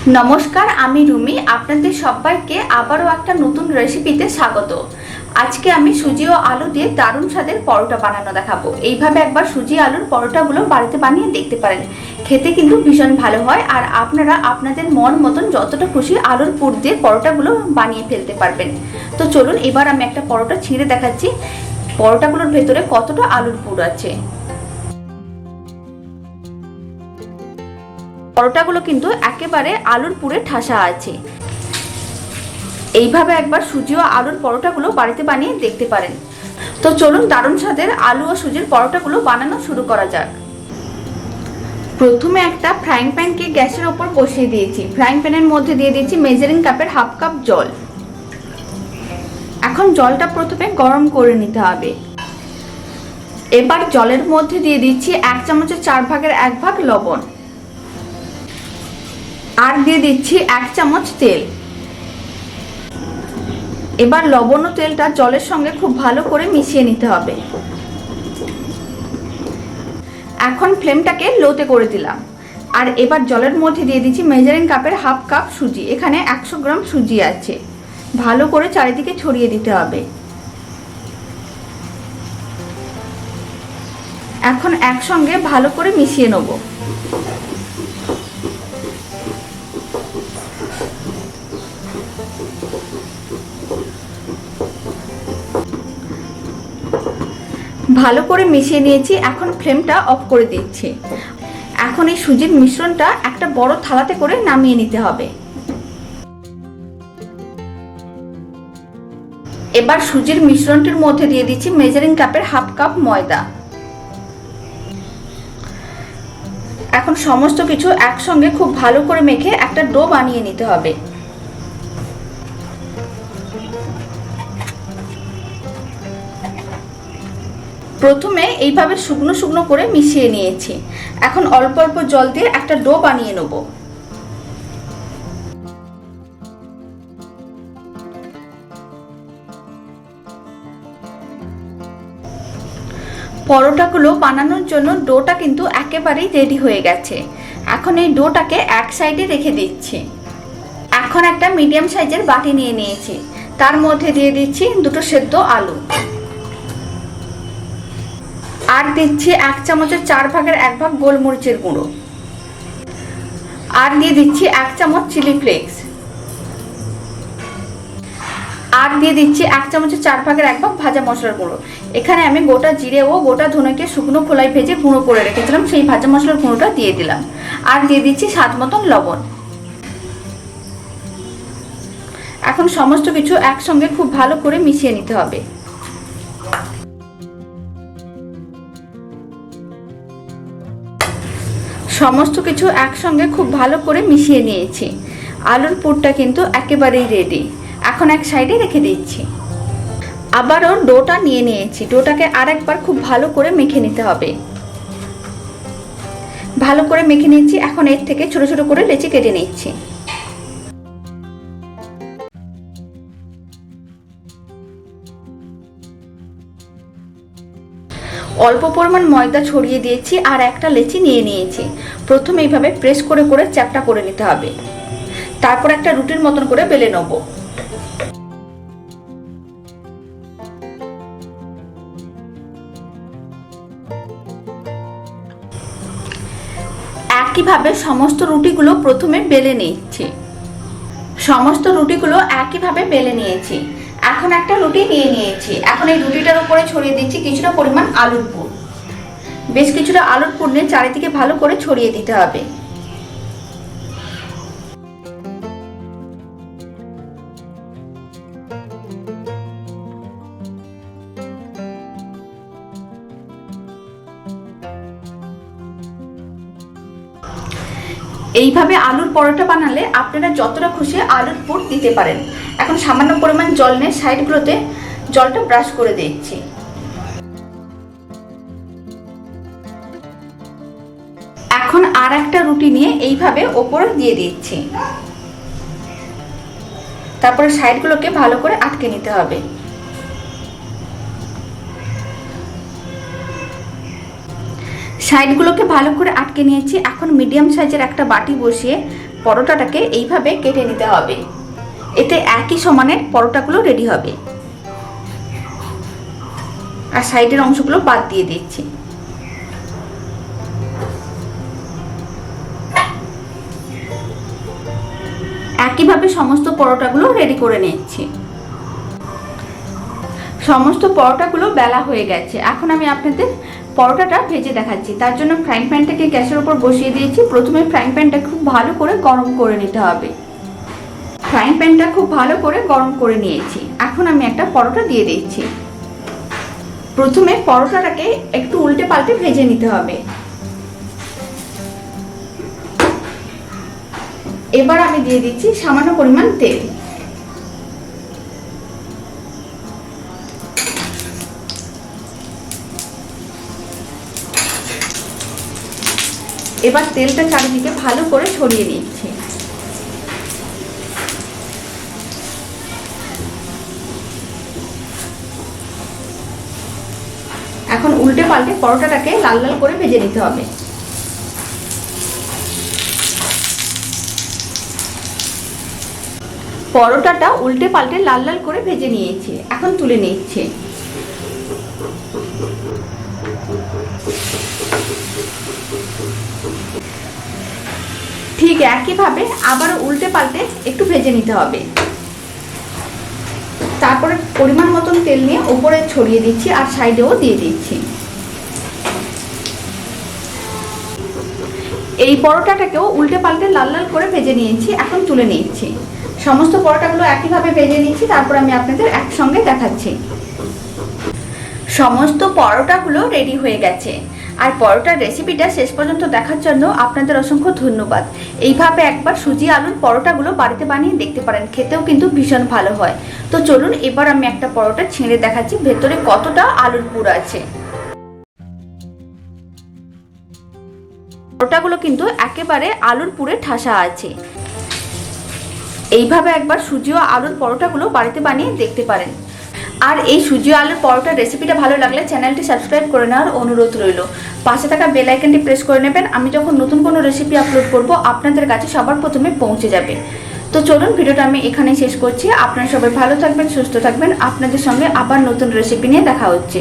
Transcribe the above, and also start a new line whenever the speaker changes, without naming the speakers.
नमस्कार आमी रूमी आपनादेर सबाइके आबारो एकटा नतून रेसिपिते स्वागत। आजके आमी सुजी और आलू दिए दारुण स्वादेर परोटा बानानो देखाबो। एइभाবে एकबार सुजी आलुर परोटागुलो बाड़ीते बानिये देखते पारेन, खेते किन्तु भीषण भालो हय और आपनारा आपनादेर मन मतन जतटा खुशी आलुर पुर दिए परोटागुलो बानिये फेलते पारबेन। तो चलुन एबार आमी एकटा परोटा छिঁড়ে देखाচ্ছি परोटागुलोर भेतरे कतटा आलुर पुर आछे। পরোটাগুলো কিন্তু একেবারে আলুর পুরে ঠাসা আছে। এইভাবে একবার সুজি ও আলুর পরোটাগুলো বাড়িতে বানিয়ে দেখতে পারেন। তো চলুন দারুণ স্বাদের আলু ও সুজির পরোটাগুলো বানানো শুরু করা যাক। প্রথমে একটা ফ্রাইং প্যানকে গ্যাসের উপর বসিয়ে দিয়েছি। ফ্রাইং প্যানের মধ্যে দিয়ে দিয়েছি মেজারিং কাপের হাফ কাপ জল। এখন জলটা প্রথমে গরম করে নিতে হবে। এবার জলের মধ্যে দিয়ে দিচ্ছি 1 চামচের 4 ভাগের 1 ভাগ লবণ আর দিয়ে দিচ্ছি 1 চামচ তেল। এবার লবণ ও তেলটা জলের সঙ্গে খুব ভালো করে মিশিয়ে নিতে হবে। এখন ফ্লেমটাকে লোতে করে দিলাম আর এবার জলের মধ্যে দিয়ে দিচ্ছি মেজারিং কাপের হাফ কাপ সুজি। এখানে 100 গ্রাম সুজি আছে। ভালো করে চারিদিকে ছড়িয়ে দিতে হবে। এখন একসঙ্গে ভালো করে মিশিয়ে নেব। ভালো করে মিশিয়ে নিয়েছি। এখন ফ্লেমটা অফ করে দিচ্ছি। এখন এই সুজির মিশ্রণটা একটা বড় থালাতে করে নামিয়ে নিতে হবে। এবার সুজির মিশ্রণটির মধ্যে দিয়ে দিচ্ছি মেজারিং কাপের হাফ কাপ ময়দা। এখন সমস্ত কিছু একসঙ্গে খুব ভালো করে মেখে একটা ডো বানিয়ে নিতে হবে। প্রথমে এইভাবে শুকনো শুকনো করে মিশিয়ে নিয়েছি। এখন অল্প অল্প জল দিয়ে একটা ডো বানিয়ে নেব। পরোটাগুলো বানানোর জন্য ডোটা কিন্তু একেবারেই রেডি হয়ে গেছে। এখন এই ডোটাকে এক সাইডে রেখে দিচ্ছি। এখন একটা মিডিয়াম সাইজের বাটি নিয়ে নিয়েছি। তার মধ্যে দিয়ে দিচ্ছি দুটো সেদ্ধ আলু আর দিচ্ছি 1 চামচের 4 ভাগের 1 ভাগ গোলমরিচের গুঁড়ো আর দিয়ে দিচ্ছি 1 চামচ চিলি ফ্লেক্স আর দিয়ে দিচ্ছি 1 চামচের 4 ভাগের 1 ভাগ ভাজা মশলার গুঁড়ো। এখানে আমি গোটা জিরে ও গোটা ধনেকে শুকনো খোলায় ভেজে গুঁড়ো করে রেখেছিলাম, সেই ভাজা মশলার গুঁড়োটা দিয়ে দিলাম আর দিয়ে দিচ্ছি স্বাদ মতন লবণ। এখন সমস্ত কিছু একসঙ্গে খুব ভালো করে মিশিয়ে নিতে হবে। সমস্ত কিছু একসঙ্গে খুব ভালো করে মিশিয়ে নিয়েছি। আলুর পুরটা কিন্তু একেবারেই রেডি। এখন এক সাইডে রেখে দিচ্ছি। আবারও ডোটা নিয়ে নিয়েছি। ডোটাকে আরেকবার খুব ভালো করে মেখে নিতে হবে। ভালো করে মেখে নিয়েছি। এখন এর থেকে ছোট ছোট করে লেচি কেটে নিচ্ছি। অল্প পরিমাণ ময়দা ছড়িয়ে দিয়েছি আর একটা লেচি নিয়ে নিয়েছি। প্রথমে এইভাবে প্রেস করে করে চ্যাপটা করে নিতে হবে। তারপর একটা রুটির মতন করে বেলে নেব। একইভাবে সমস্ত রুটিগুলো প্রথমে বেলে নিচ্ছি। সমস্ত রুটিগুলো একইভাবে বেলে নিয়েছি। এখন একটা রুটি নিয়ে নিয়েছি। এখন এই রুটিটার উপরে ছড়িয়ে দিচ্ছি কিছুটা পরিমাণ আলুর পুর। বেশ কিছুটা আলুর পুর নিয়ে চারিদিকে ভালো করে ছড়িয়ে দিতে হবে। এইভাবে আলুর পরোটা বানালে আপনারা যতটা খুশি আলুর পুর দিতে পারেন। এখন সামান্য পরিমাণ জল নিয়ে সাইডগুলোতে জলটা ব্রাশ করে দিচ্ছি। এখন আর একটা রুটি নিয়ে এইভাবে ওপরে দিয়ে দিচ্ছি। তারপরে সাইডগুলোকে ভালো করে আটকে নিতে হবে। সাইডগুলোকে ভালো করে আটকে নিয়েছি। এখন মিডিয়াম সাইজের একটা বাটি বসিয়ে পরোটাটাকে এইভাবে কেটে নিতে হবে, এতে একই সমানের পরোটাগুলো রেডি হবে। আর সাইডের অংশগুলো বাদ দিয়ে দিচ্ছি। একইভাবে সমস্ত পরোটাগুলো রেডি করে নিচ্ছি। সমস্ত পরোটাগুলো বেলা হয়ে গেছে। এখন আমি আপনাদের পরোটাটা ভেজে দেখাচ্ছি। তার জন্য ফ্রাইং প্যানটাকে গ্যাসের উপর বসিয়ে দিয়েছি। প্রথমে ফ্রাইং প্যানটা খুব ভালো করে গরম করে নিতে হবে। ফ্রাইং প্যানটা খুব ভালো করে গরম করে নিয়েছি। এখন আমি একটা পরোটা দিয়ে দিচ্ছি। প্রথমে পরোটাটাকে একটু উল্টে পাল্টে ভেজে নিতে হবে। এবার আমি দিয়ে দিচ্ছি সামান্য পরিমাণ তেল। এবার তেলটা চারিদিকে ভালো করে ছড়িয়ে নিচ্ছি। এখন উল্টে পাল্টে পরোটাটাকে লাল লাল করে ভেজে নিতে হবে। পরোটাটা উল্টে পাল্টে লাল লাল করে ভেজে নিয়েছি। এখন তুলে নিচ্ছি। ঠিক একইভাবে আবার উল্টে পাল্টে একটু ভেজে নিতে হবে। তারপরে পরিমাণ মতন তেল নিয়ে উপরে ছড়িয়ে দিচ্ছি আর সাইডেও দিয়ে দিচ্ছি। এই পরোটাটাকেও উল্টে পাল্টে লাল লাল করে ভেজে নিয়েছি। এখন তুলে নিচ্ছি। সমস্ত পরোটাগুলো একইভাবে ভেজে নিচ্ছি। তারপর আমি আপনাদের একসঙ্গে দেখাচ্ছি। সমস্ত পরোটাগুলো রেডি হয়ে গেছে। আর পরোটার রেসিপিটা শেষ পর্যন্ত দেখার জন্য আপনাদের অসংখ্য ধন্যবাদ। এইভাবে একবার সুজি আলুর পরোটাগুলো বাড়িতে বানিয়ে দেখতে পারেন, খেতেও কিন্তু ভীষণ ভালো হয়। তো চলুন এবার আমি একটা পরোটা ছেড়ে দেখাচ্ছি ভেতরে কতটা আলুর পুর আছে। পরোটাগুলো কিন্তু একেবারে আলুর পুরে ঠাসা আছে। এইভাবে একবার সুজি ও আলুর পরোটাগুলো বাড়িতে বানিয়ে দেখতে পারেন। আর এই সুজি আলুর পরোটার রেসিপিটা ভালো লাগলে চ্যানেলটি সাবস্ক্রাইব করে নেওয়ার অনুরোধ রইল। পাশে থাকা বেল আইকনটি প্রেস করে নেবেন। আমি যখন নতুন কোনো রেসিপি আপলোড করব আপনাদের কাছে সবার প্রথমে পৌঁছে যাবে। তো চলুন ভিডিওটা আমি এখানে শেষ করছি। আপনারা সবাই ভালো থাকবেন, সুস্থ থাকবেন। আপনাদের সঙ্গে আবার নতুন রেসিপি নিয়ে দেখা হচ্ছে।